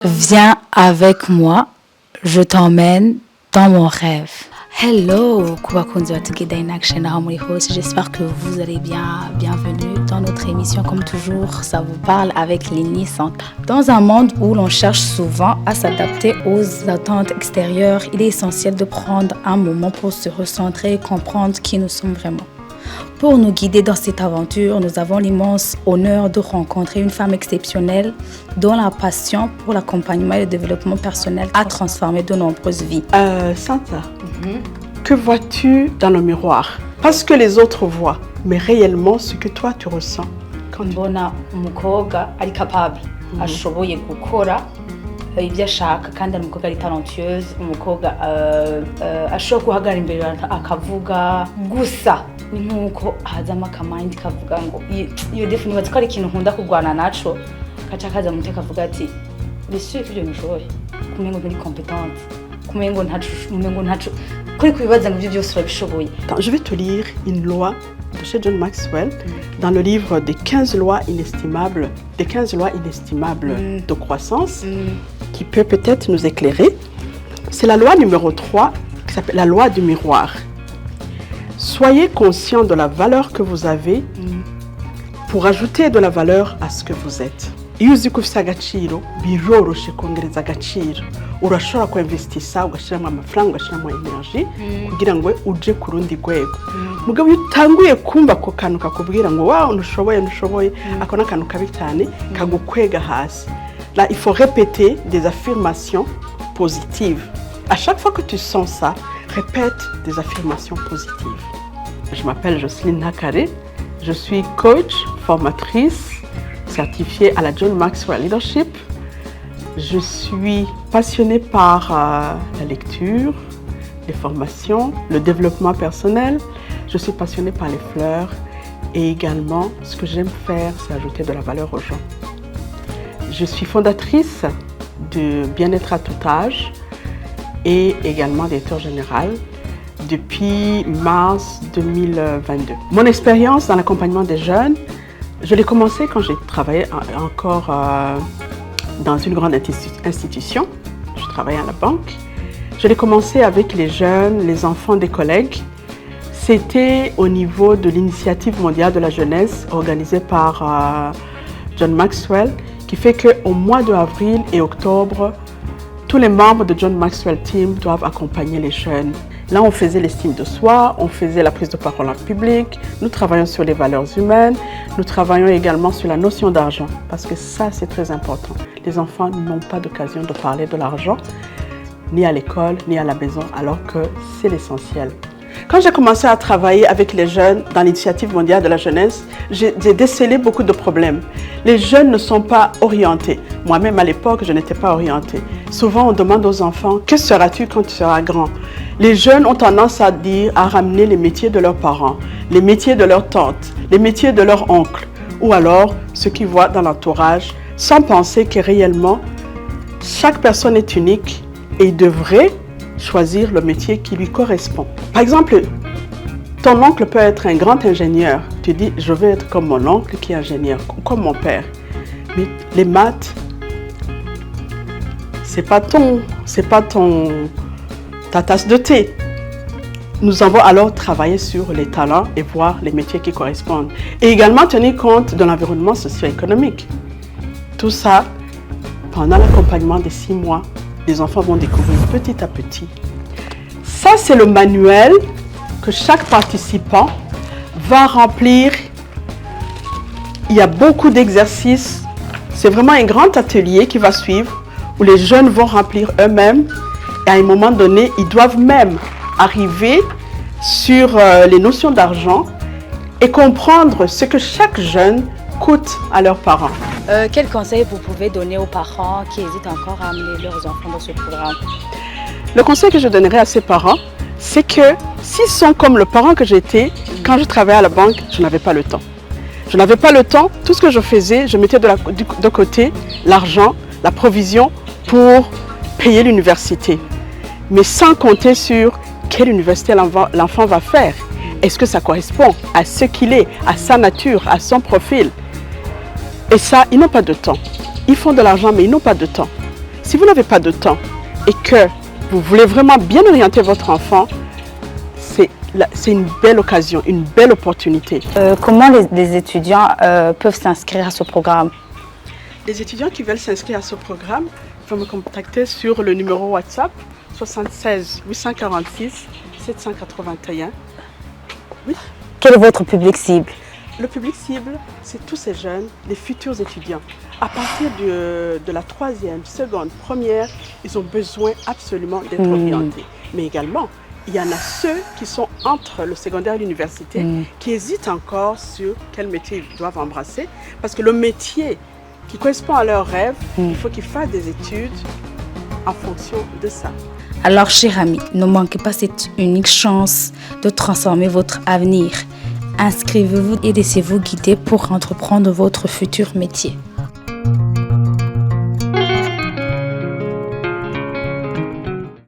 Viens avec moi, je t'emmène dans mon rêve. Hello, kubakunzi wa Together in Action aho muri hose, j'espère que vous allez bien. Bienvenue dans notre émission, comme toujours, ça vous parle avec Lini Santa. Dans un monde où l'on cherche souvent à s'adapter aux attentes extérieures, il est essentiel de prendre un moment pour se recentrer et comprendre qui nous sommes vraiment. Pour nous guider dans cette aventure, nous avons l'immense honneur de rencontrer une femme exceptionnelle dont la passion pour l'accompagnement et le développement personnel a transformé de nombreuses vies. Santa, que vois-tu dans le miroir? Pas ce que les autres voient, mais réellement ce que toi tu ressens. Mbona umukobwa ari capable, ashoboye gukora ibyo ashaka kandi ari umukobwa ari talentueuse, umukobwa ashobora guhagarara imbere akavuga gusa ni nkuko hazamo akamind kavuga ngo iyo definition ko ari ikintu nkunda kurwana naco kaca kaza mu teka avuga ati monsieur ibyo nishoboye kumengo ndi compétente kumengo ntacu kuri kubibaza ngo ibyo byose urabishoboye. Je vais te lire une loi de chez John Maxwell dans le livre des 15 lois inestimables de croissance qui peut peut-être nous éclairer. C'est la loi numéro 3 qui s'appelle la loi du miroir. Soyez conscient de la valeur que vous avez pour ajouter de la valeur à ce que vous êtes. Iyo uzi ko ufite agaciro biroroshe kongereza agaciro, urashobora kuinvestisa ugashyiramo amafaranga ugashyiramo energy kugira ngo uje ku rundi rwego. Mugabo iyo utanguye kumva ko kantu kakubwira ngo wow ntushoboye ako n'akantu kabi cyane kagukwega hasi. Là il faut répéter des affirmations positives. À chaque fois que tu sens ça, répète des affirmations positives. Je m'appelle Jocelyne Nakare, je suis coach, formatrice, certifiée à la John Maxwell Leadership. Je suis passionnée par la lecture, les formations, le développement personnel. Je suis passionnée par les fleurs et également ce que j'aime faire, c'est ajouter de la valeur aux gens. Je suis fondatrice de Bien-être à tout âge et également directeur général depuis mars 2022. Mon expérience dans l'accompagnement des jeunes, je l'ai commencé quand j'ai travaillé encore dans une grande institution. Je travaillais à la banque. Je l'ai commencé avec les jeunes, les enfants des collègues. C'était au niveau de l'initiative mondiale de la jeunesse organisée par John Maxwell, qui fait qu'au mois d'avril et octobre, tous les membres de John Maxwell Team doivent accompagner les jeunes. Là, on faisait l'estime de soi, on faisait la prise de parole en public, nous travaillons sur les valeurs humaines, nous travaillons également sur la notion d'argent, parce que ça, c'est très important. Les enfants n'ont pas d'occasion de parler de l'argent, ni à l'école, ni à la maison, alors que c'est l'essentiel. Quand j'ai commencé à travailler avec les jeunes dans l'initiative mondiale de la jeunesse, j'ai décelé beaucoup de problèmes. Les jeunes ne sont pas orientés. Moi-même, à l'époque, je n'étais pas orientée. Souvent, on demande aux enfants, que seras-tu quand tu seras grand? Les jeunes ont tendance à dire, à ramener les métiers de leurs parents, les métiers de leurs tantes, les métiers de leurs oncles, ou alors ce qu'ils voient dans l'entourage, sans penser que réellement, chaque personne est unique et devrait choisir le métier qui lui correspond. Par exemple, ton oncle peut être un grand ingénieur. Tu dis, je veux être comme mon oncle qui est ingénieur, comme mon père. Mais les maths, c'est pas ta tasse de thé. Nous avons alors travaillé sur les talents et voir les métiers qui correspondent. Et également tenir compte de l'environnement socio-économique. Tout ça, pendant l'accompagnement des 6 mois, les enfants vont découvrir petit à petit. Ça, c'est le manuel que chaque participant va remplir. Il y a beaucoup d'exercices. C'est vraiment un grand atelier qui va suivre où les jeunes vont remplir eux-mêmes. Et à un moment donné, ils doivent même arriver sur les notions d'argent et comprendre ce que chaque jeune coûte à leurs parents. Quels conseils vous pouvez donner aux parents qui hésitent encore à amener leurs enfants dans ce programme? Le conseil que je donnerais à ces parents, c'est que s'ils sont comme le parent que j'étais, quand je travaillais à la banque, je n'avais pas le temps. Je n'avais pas le temps. Tout ce que je faisais, je mettais de côté l'argent, la provision pour payer l'université. Mais sans compter sur quelle université l'enfant va faire. Est-ce que ça correspond à ce qu'il est, à sa nature, à son profil? Et ça, ils n'ont pas de temps. Ils font de l'argent, mais ils n'ont pas de temps. Si vous n'avez pas de temps et que vous voulez vraiment bien orienter votre enfant, c'est une belle occasion, une belle opportunité. Comment les étudiants peuvent s'inscrire à ce programme? Les étudiants qui veulent s'inscrire à ce programme peuvent me contacter sur le numéro WhatsApp 76 846 781. Oui. Quel est votre public cible? Le public cible, c'est tous ces jeunes, les futurs étudiants. À partir de la troisième, seconde, première, ils ont besoin absolument d'être orientés. Mais également, il y en a ceux qui sont entre le secondaire et l'université, qui hésitent encore sur quel métier ils doivent embrasser. Parce que le métier qui correspond à leurs rêves, il faut qu'ils fassent des études en fonction de ça. Alors, chers amis, ne manquez pas cette unique chance de transformer votre avenir. Inscrivez-vous et laissez-vous guider pour entreprendre votre futur métier.